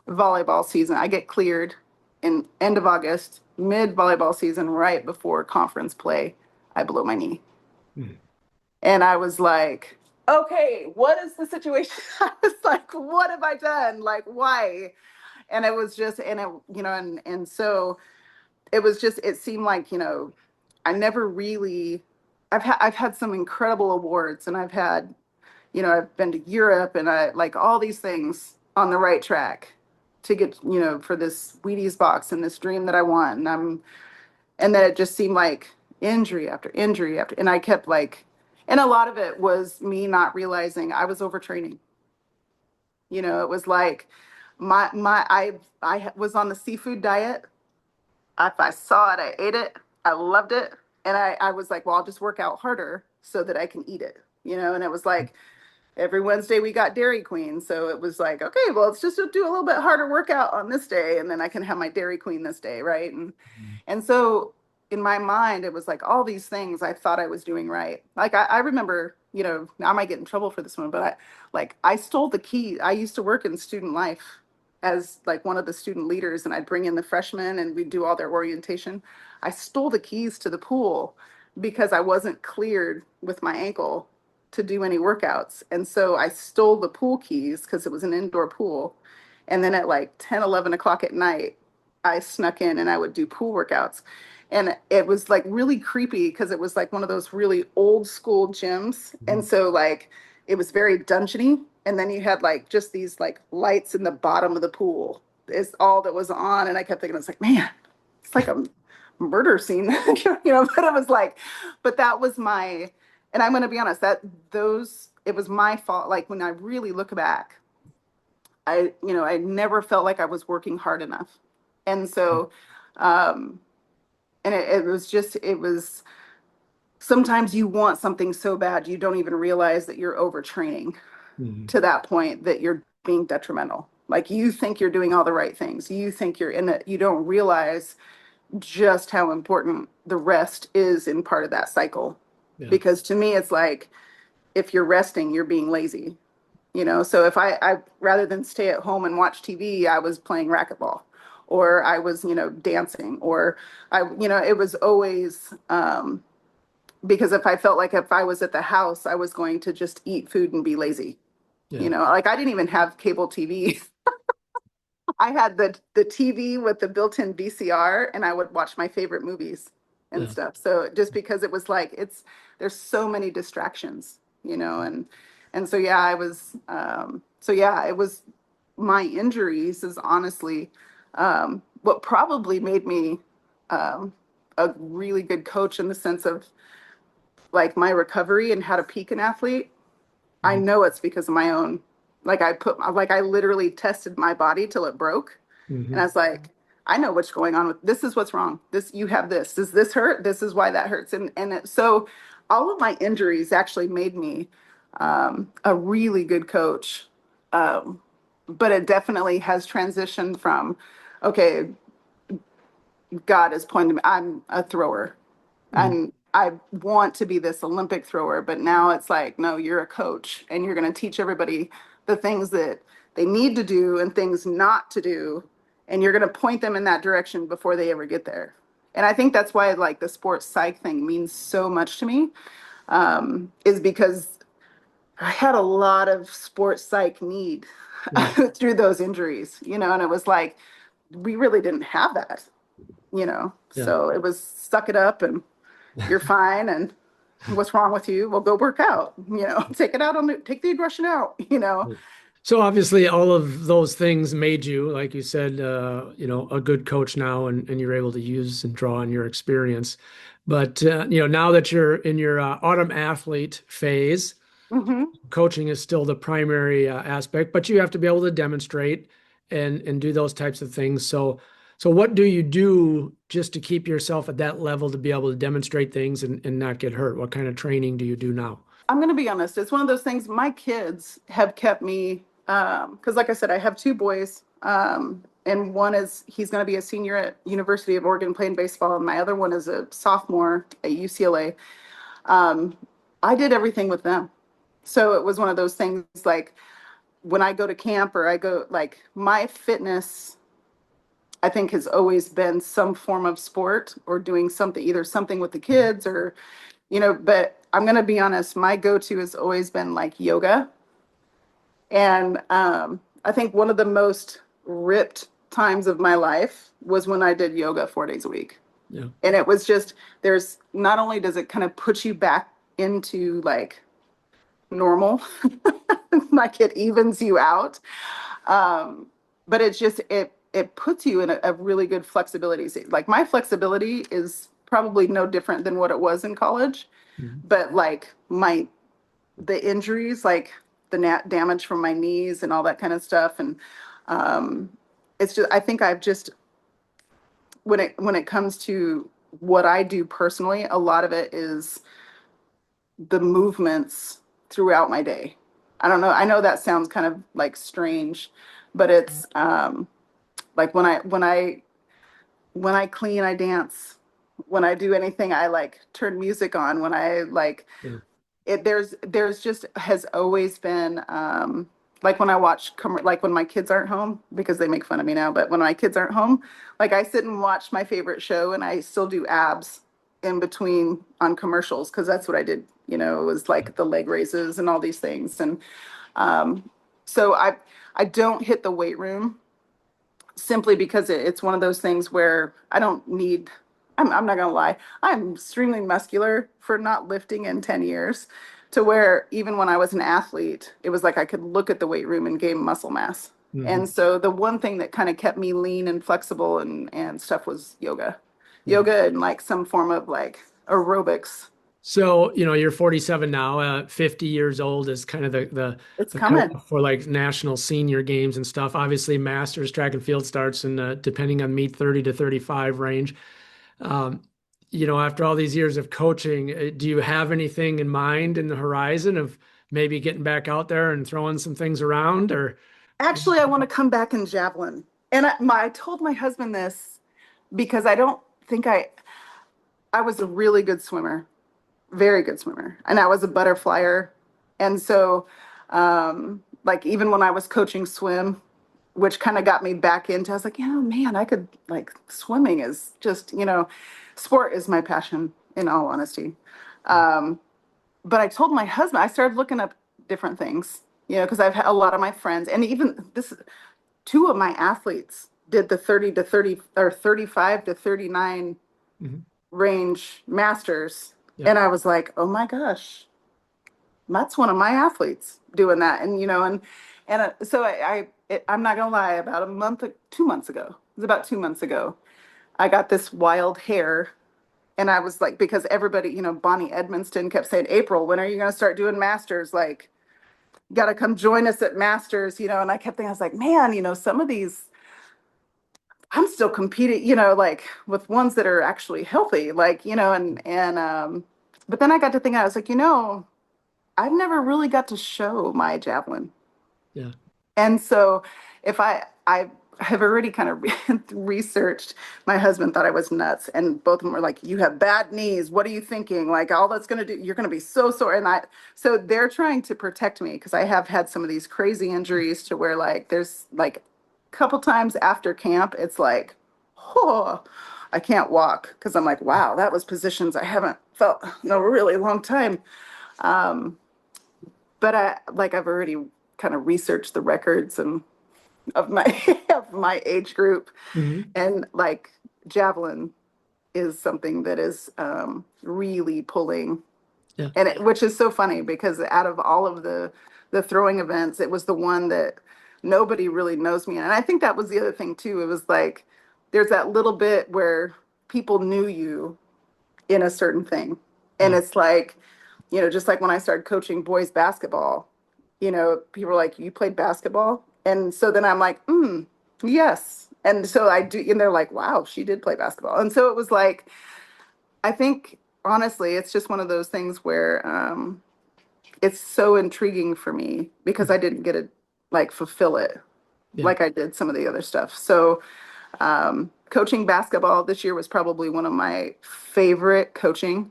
volleyball season. I get cleared in end of August, mid volleyball season, right before conference play. I blow my knee. And I was like, okay, what is the situation? I was like, what have I done? Like, why? And it was just, and it, and so it was just, it seemed like, I never really, I've had some incredible awards, and I've had, I've been to Europe, and I like all these things on the right track to get, for this Wheaties box and this dream that I want. And then it just seemed like injury after injury after, and I kept like, and a lot of it was me not realizing I was overtraining. It was like I was on the seafood diet. If I saw it, I ate it. I loved it. And I was like, well, I'll just work out harder so that I can eat it, and it was like every Wednesday we got Dairy Queen. So it was like, okay, well, let's just do a little bit harder workout on this day, and then I can have my Dairy Queen this day. Right. And so in my mind, it was like all these things I thought I was doing right. Like I remember, I might get in trouble for this one, but I stole the key. I used to work in student life as like one of the student leaders, and I'd bring in the freshmen and we'd do all their orientation. I stole the keys to the pool because I wasn't cleared with my ankle to do any workouts. And so I stole the pool keys because it was an indoor pool. And then at like 10, 11 o'clock at night, I snuck in and I would do pool workouts. And it was like really creepy because it was like one of those really old school gyms. And so like it was very dungeony. And then you had like just these like lights in the bottom of the pool is all that was on. And I kept thinking, I was like, man, it's like a murder scene, but it was like, but that was my, and I'm going to be honest, it was my fault. Like when I really look back, I never felt like I was working hard enough. And so, and it was sometimes you want something so bad, you don't even realize that you're overtraining to that point that you're being detrimental. Like you think you're doing all the right things. You think you're in it. You don't realize just how important the rest is in part of that cycle. Yeah. Because to me, it's like, if you're resting, you're being lazy, So if I rather than stay at home and watch TV, I was playing racquetball, or I was, dancing, or it was always, because if I felt like if I was at the house, I was going to just eat food and be lazy, Yeah. Like I didn't even have cable TV. I had the TV with the built-in VCR, and I would watch my favorite movies and Yeah. stuff. So just because it was like there's so many distractions, and so yeah, it was my injuries is honestly what probably made me a really good coach in the sense of like my recovery and how to peak an athlete. I Mhm. know it's because of my own, like I literally tested my body till it broke. And I Mhm. was like, I know what's going on with this is what's wrong. You have this. Does this hurt? This is why that hurts. So all of my injuries actually made me a really good coach. Um, but it definitely has transitioned from, okay, God has pointed me, I'm a thrower Mhm. and I want to be this Olympic thrower, but now it's like, no, you're a coach and you're going to teach everybody the things that they need to do and things not to do. And you're going to point them in that direction before they ever get there. And I think that's why like the sports psych thing means so much to me, is because I had a lot of sports psych need Yeah. through those injuries, and it was like, we really didn't have that, Yeah. so it was suck it up and you're fine. And what's wrong with you? Well, go work out, take the aggression out. So obviously all of those things made you, like you said, a good coach now, and you're able to use and draw on your experience. But now that you're in your autumn athlete phase, Hmm. coaching is still the primary aspect, but you have to be able to demonstrate and do those types of things. So what do you do just to keep yourself at that level to be able to demonstrate things and not get hurt? What kind of training do you do now? I'm going to be honest. It's one of those things. My kids have kept me, because like I said, I have two boys, and one is he's going to be a senior at University of Oregon playing baseball, and my other one is a sophomore at UCLA. Um, I did everything with them. So it was one of those things like when I go to camp or I go, like my fitness, I think has always been some form of sport or doing something, either something with the kids or, but I'm going to be honest, my go-to has always been like yoga. And I think one of the most ripped times of my life was when I did yoga 4 days a week. Yeah. And it was just, there's not only does it kind of put you back into like normal, like it evens you out. But it's just it puts you in a really good flexibility. Like my flexibility is probably no different than what it was in college, Mhm. but like the injuries, like the damage from my knees and all that kind of stuff, and um, it's just I think I've just when it comes to what I do personally, a lot of it is the movements throughout my day. I don't know. I know that sounds kind of like strange, but it's like when I clean, I dance. When I do anything, I like turn music on. When I like Yeah. it, there's just has always been like when I watch like when my kids aren't home because they make fun of me now, but when my kids aren't home, like I sit and watch my favorite show and I still do abs in between on commercials because that's what I did. It was like the leg raises and all these things, and um, so I don't hit the weight room simply because it's one of those things where I don't need. I'm not gonna lie. I'm extremely muscular for not lifting in 10 years, to where even when I was an athlete, it was like I could look at the weight room and gain muscle mass. And Mhm. so the one thing that kind of kept me lean and flexible and stuff was Yeah. yoga and like some form of like aerobics. So, you're 47 now, 50 years old is kind of It's the coming. cutoff for like national senior games and stuff. Obviously, masters track and field starts in depending on meet 30 to 35 range. Um, after all these years of coaching, do you have anything in mind in the horizon of maybe getting back out there and throwing some things around or? Actually, I want to come back in javelin. And I told my husband this because I don't think I was a really good swimmer, very good swimmer, and I was a butterflyer. And so, like even when I was coaching swim, which kind of got me back into, I was like, man, I could like swimming is just, sport is my passion in all honesty. Um, but I told my husband, I started looking up different things. because I've had a lot of my friends, and even two of my athletes did the 30 to 30 or 35 to 39 Mhm. range masters. Yeah. And I was like, oh my gosh, that's one of my athletes doing that. And, so I'm not gonna lie, about 2 months ago, it was about 2 months ago, I got this wild hair. And I was like, because everybody, Bonnie Edmonston kept saying, April, when are you going to start doing masters? Like, you got to come join us at masters, and I kept thinking, I was like, man, some of these, I'm still competing, like with ones that are actually healthy, like, but then I got to think, I was like, I've never really got to show my javelin. Yeah. And so if I have already kind of researched, my husband thought I was nuts. And both of them were like, you have bad knees. What are you thinking? Like all that's going to do, you're going to be so sore. So they're trying to protect me because I have had some of these crazy injuries to where like, there's like a couple times after camp, it's like, oh, I can't walk. Cause I'm like, wow, that was positions I haven't felt in a really long time. But I've already kind of researched the records and of my of my age group, Mhm. and like javelin is something that is really pulling, Yeah. and which is so funny because out of all of the throwing events, it was the one that nobody really knows me in. And I think that was the other thing too. It was like there's that little bit where people knew you in a certain thing. And Yeah. it's like, just like when I started coaching boys basketball, people are like, you played basketball? And so then I'm like, yes. And so I do, and they're like, wow, she did play basketball. And so it was like, I think honestly, it's just one of those things where it's so intriguing for me because I didn't get to like fulfill it Yeah. like I did some of the other stuff. So coaching basketball this year was probably one of my favorite coaching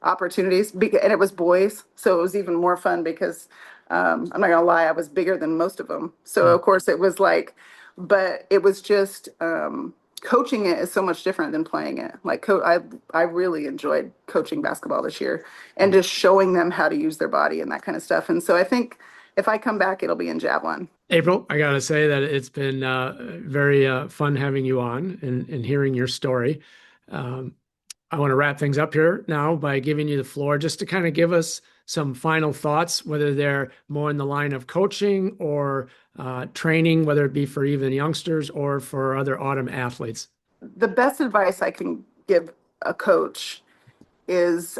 opportunities, and it was boys, so it was even more fun because I'm not gonna lie, I was bigger than most of them. So Yeah. of course it was like, but it was just coaching it is so much different than playing it. Like I really enjoyed coaching basketball this year and just showing them how to use their body and that kind of stuff. And so I think if I come back, it'll be in javelin. April, I gotta say that it's been very fun having you on and hearing your story. Um, I want to wrap things up here now by giving you the floor just to kind of give us some final thoughts, whether they're more in the line of coaching or training, whether it be for even youngsters or for other autumn athletes. The best advice I can give a coach is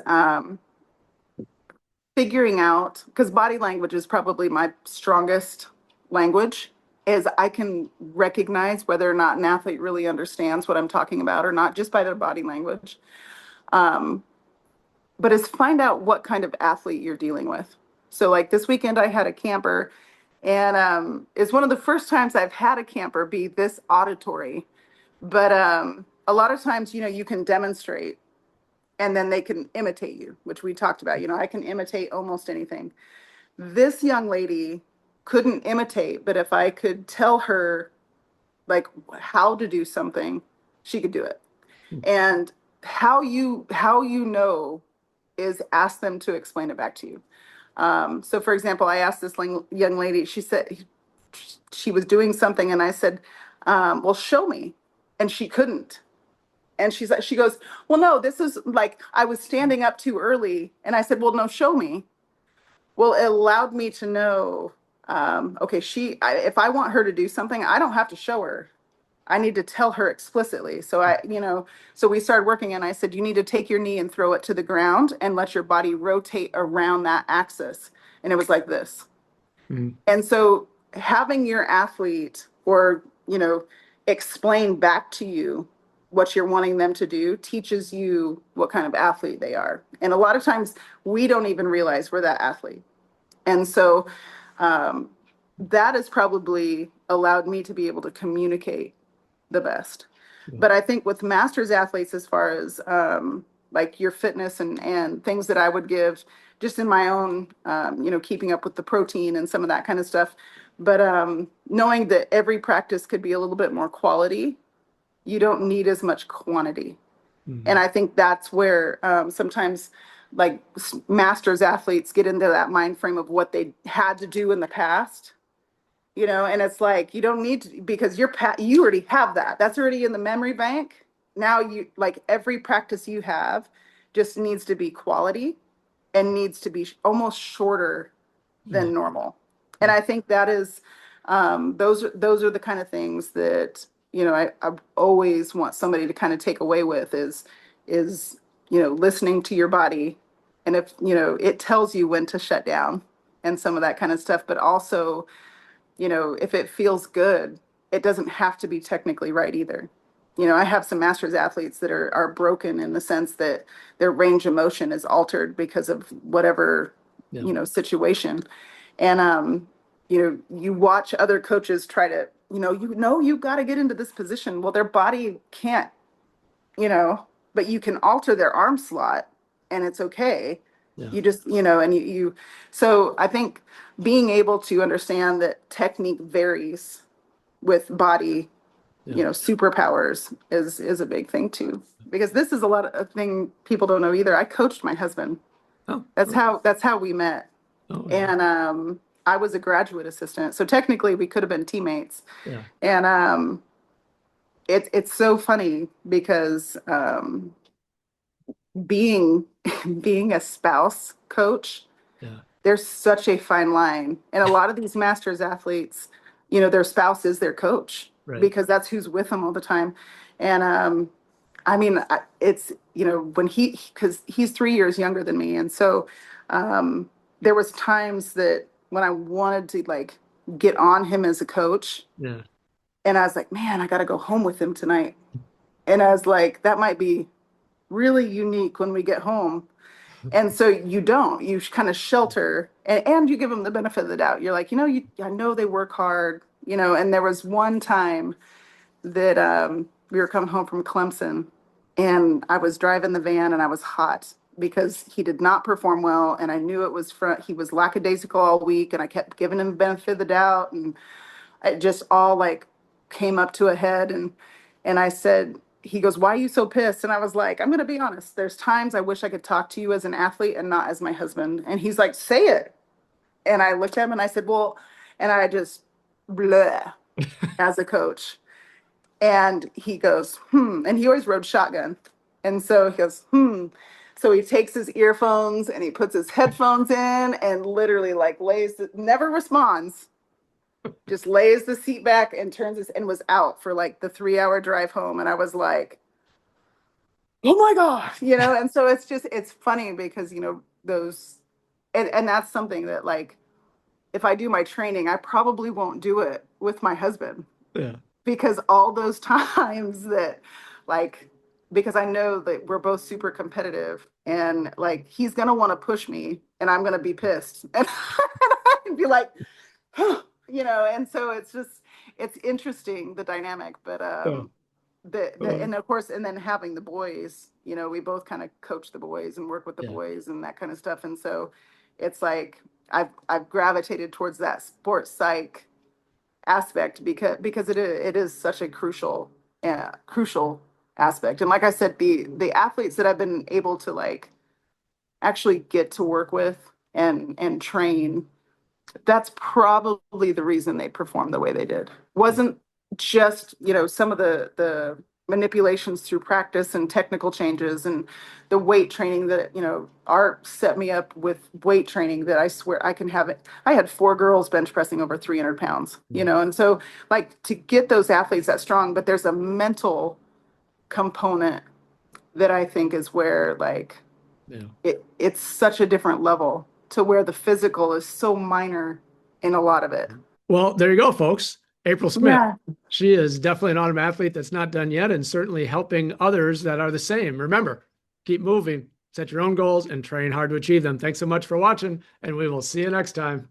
figuring out, because body language is probably my strongest language, is I can recognize whether or not an athlete really understands what I'm talking about or not just by their body language. But is find out what kind of athlete you're dealing with. So like this weekend I had a camper, and it's one of the first times I've had a camper be this auditory. But a lot of times, you can demonstrate and then they can imitate you, which we talked about. I can imitate almost anything. This young lady couldn't imitate, but if I could tell her like how to do something, she could do it. And how you know is ask them to explain it back to you. So for example, I asked this young lady, she said she was doing something and I said, well, show me. And she couldn't. And she goes, well, no, this is like, I was standing up too early. And I said, well, no, show me. Well, it allowed me to know, okay, if I want her to do something, I don't have to show her. I need to tell her explicitly. So we started working and I said, you need to take your knee and throw it to the ground and let your body rotate around that axis. And it was like this. Mhm. And so having your athlete or, explain back to you what you're wanting them to do teaches you what kind of athlete they are. And a lot of times we don't even realize we're that athlete. And so that has probably allowed me to be able to communicate the best. Yeah. But I think with masters athletes, as far as like your fitness and things that I would give just in my own, keeping up with the protein and some of that kind of stuff. But knowing that every practice could be a little bit more quality, you don't need as much quantity. Mhm. And I think that's where sometimes like masters athletes get into that mind frame of what they had to do in the past, and it's like, you don't need to, because you already have that. That's already in the memory bank. Now you, like, every practice you have just needs to be quality and needs to be almost shorter than normal. And I think that is, those are the kind of things that, I always want somebody to kind of take away with is, listening to your body. And if, it tells you when to shut down and some of that kind of stuff, but also, if it feels good, it doesn't have to be technically right either. I have some masters athletes that are broken in the sense that their range of motion is altered because of whatever, situation. And, you watch other coaches try to, you've got to get into this position. Well, their body can't, but you can alter their arm slot and it's okay. Yeah. You just, and so I think being able to understand that technique varies with body, superpowers is a big thing too, because this is a lot of thing people don't know either. I coached my husband. Oh, that's how we met. Oh, yeah. And I was a graduate assistant, so technically we could have been teammates. Yeah. And it's so funny because being a spouse coach, there's such a fine line, and a lot of these masters athletes, their spouse is their coach. Right. Because that's who's with them all the time. And I mean, it's, when because he's 3 years younger than me. And so there was times that when I wanted to like get on him as a coach. Yeah. And I was like, man, I got to go home with him tonight. And I was like, that might be really unique when we get home. And so you kind of shelter and you give them the benefit of the doubt. You're like, I know they work hard. And there was one time that we were coming home from Clemson and I was driving the van and I was hot because he did not perform well. And I knew he was lackadaisical all week, and I kept giving him the benefit of the doubt. And it just all like came up to a head. And I said, he goes, "Why are you so pissed?" And I was like, "I'm going to be honest. There's times I wish I could talk to you as an athlete and not as my husband." And he's like, "Say it." And I looked at him and I said, "Well," and I just bleh as a coach. And he goes, and he always rode shotgun. And so he goes, So he takes his earphones and he puts his headphones in and literally like never responds, just lays the seat back and and was out for like the 3-hour drive home. And I was like, oh my God, and so it's funny because, those, and that's something that like, if I do my training, I probably won't do it with my husband. Yeah. Because all those times that like, because I know that we're both super competitive and like, he's going to want to push me and I'm going to be pissed and I'd be like, and so it's interesting, the dynamic, but, and of course, and then having the boys, we both kind of coach the boys and work with the boys and that kind of stuff. And so it's like, I've gravitated towards that sports psych aspect because it is such a crucial aspect. And like I said, the athletes that I've been able to like actually get to work with and train, that's probably the reason they performed the way they did. Wasn't just, some of the manipulations through practice and technical changes and the weight training that, Art set me up with weight training that I swear I can have it. I had 4 girls bench pressing over 300 pounds, and so like to get those athletes that strong, but there's a mental component that I think is where like it's such a different level to where the physical is so minor in a lot of it. Well, there you go, folks. April Smith. Yeah. She is definitely an autumn athlete that's not done yet and certainly helping others that are the same. Remember, keep moving, set your own goals, and train hard to achieve them. Thanks so much for watching, and we will see you next time.